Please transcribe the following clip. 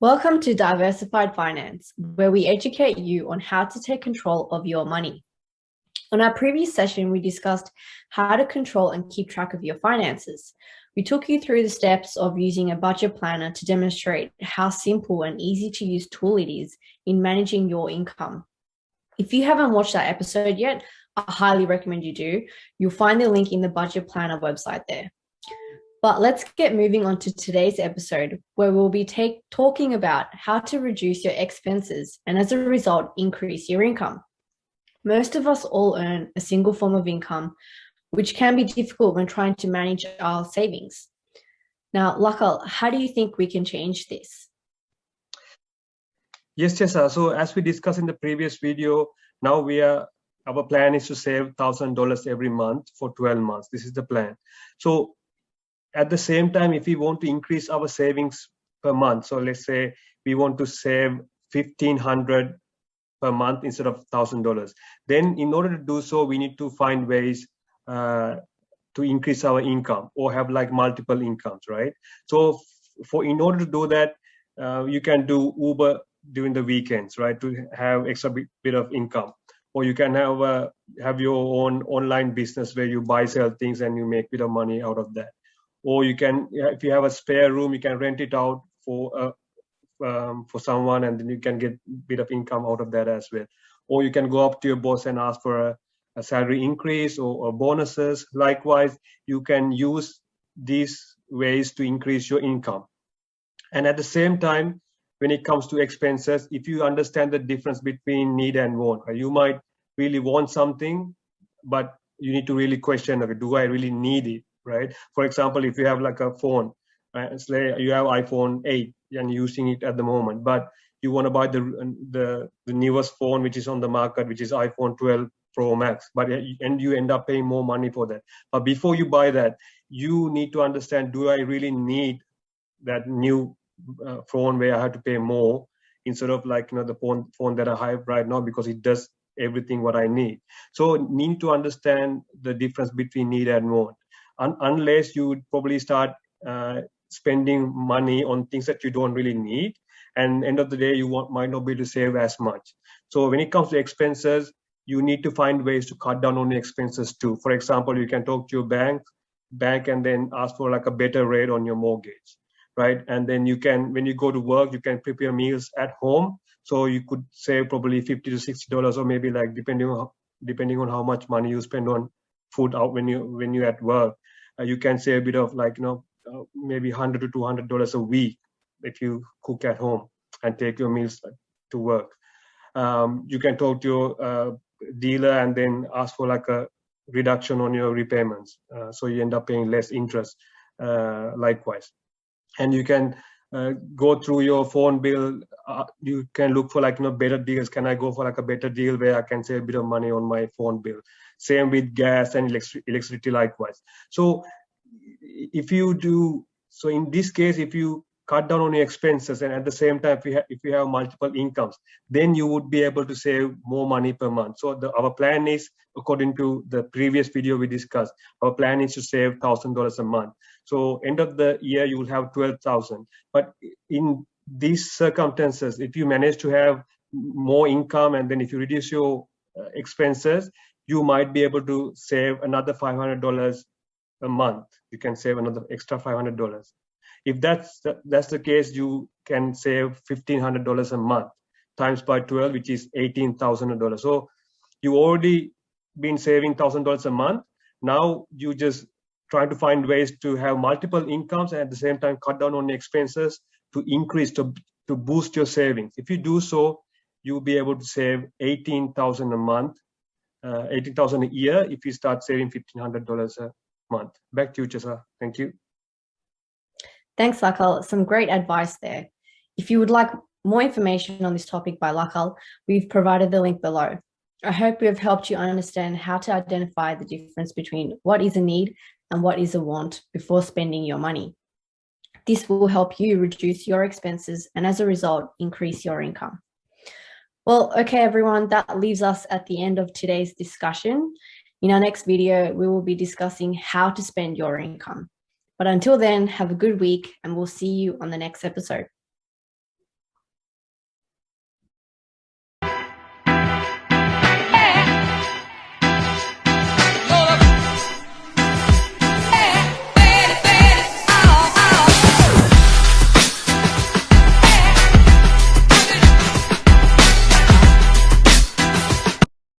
Welcome to Diversified Finance, where we educate you on how to take control of your money. On our previous session, we discussed how to control and keep track of your finances. We took you through the steps of using a budget planner to demonstrate how simple and easy to use tool it is in managing your income. If you haven't watched that episode yet, I highly recommend you do. You'll find the link in the budget planner website there. But let's get moving on to today's episode, where we'll be talking about how to reduce your expenses and as a result, increase your income. Most of us all earn a single form of income, which can be difficult when trying to manage our savings. Now, Lakal, how do you think we can change this? Yes, Chesa. So as we discussed in the previous video, now our plan is to save $1,000 every month for 12 months. This is the plan. So at the same time, if we want to increase our savings per month, so let's say we want to save $1,500 per month instead of $1,000, then in order to do so, we need to find ways to increase our income or have like multiple incomes, right? So in order to do that, you can do Uber during the weekends, right, to have extra bit of income. Or you can have your own online business where you buy, sell things and you make a bit of money out of that. Or you can, if you have a spare room, you can rent it out for someone, and then you can get a bit of income out of that as well. Or you can go up to your boss and ask for a salary increase or bonuses. Likewise, you can use these ways to increase your income. And at the same time, when it comes to expenses, if you understand the difference between need and want, right? You might really want something, but you need to really question, okay, do I really need it? Right? For example, if you have like a phone, right? Say you have iPhone 8 and using it at the moment, but you want to buy the newest phone which is on the market, which is iPhone 12 Pro Max, and you end up paying more money for that. But before you buy that, you need to understand, do I really need that new phone where I have to pay more instead of like the phone that I have right now, because it does everything what I need. So need to understand the difference between need and want. Unless you would probably start spending money on things that you don't really need, and end of the day you might not be able to save as much. So when it comes to expenses, you need to find ways to cut down on your expenses too. For example, you can talk to your bank and then ask for like a better rate on your mortgage, right? And then you can, when you go to work, you can prepare meals at home, so you could save probably $50 to $60, or maybe like depending on how much money you spend on food out when you're at work. You can save a bit of like maybe $100 to $200 a week if you cook at home and take your meals to work. You can talk to your dealer and then ask for like a reduction on your repayments, so you end up paying less interest likewise. And you can go through your phone bill. You can look for like better deals. Can I go for like a better deal where I can save a bit of money on my phone bill? Same with gas and electricity likewise. So if you do, so in this case, if you cut down on your expenses and at the same time, if you have multiple incomes, then you would be able to save more money per month. So our plan is, according to the previous video we discussed, our plan is to save $1,000 a month. So end of the year, you will have 12,000. But in these circumstances, if you manage to have more income and then if you reduce your expenses, you might be able to save another $500 a month. You can save another extra $500. If that's the case, you can save $1,500 a month times by 12, which is $18,000. So you already been saving $1,000 a month. Now you just try to find ways to have multiple incomes and at the same time cut down on expenses to increase, to boost your savings. If you do so, you'll be able to save $18,000 a month, $18,000 a year if you start saving $1,500 a month. Back to you, Chesa. Thank you. Thanks, Lakal. Some great advice there. If you would like more information on this topic by Lakal, we've provided the link below. I hope we have helped you understand how to identify the difference between what is a need and what is a want before spending your money. This will help you reduce your expenses and as a result, increase your income. Well, okay, everyone, that leaves us at the end of today's discussion. In our next video, we will be discussing how to spend your income. But until then, have a good week and we'll see you on the next episode.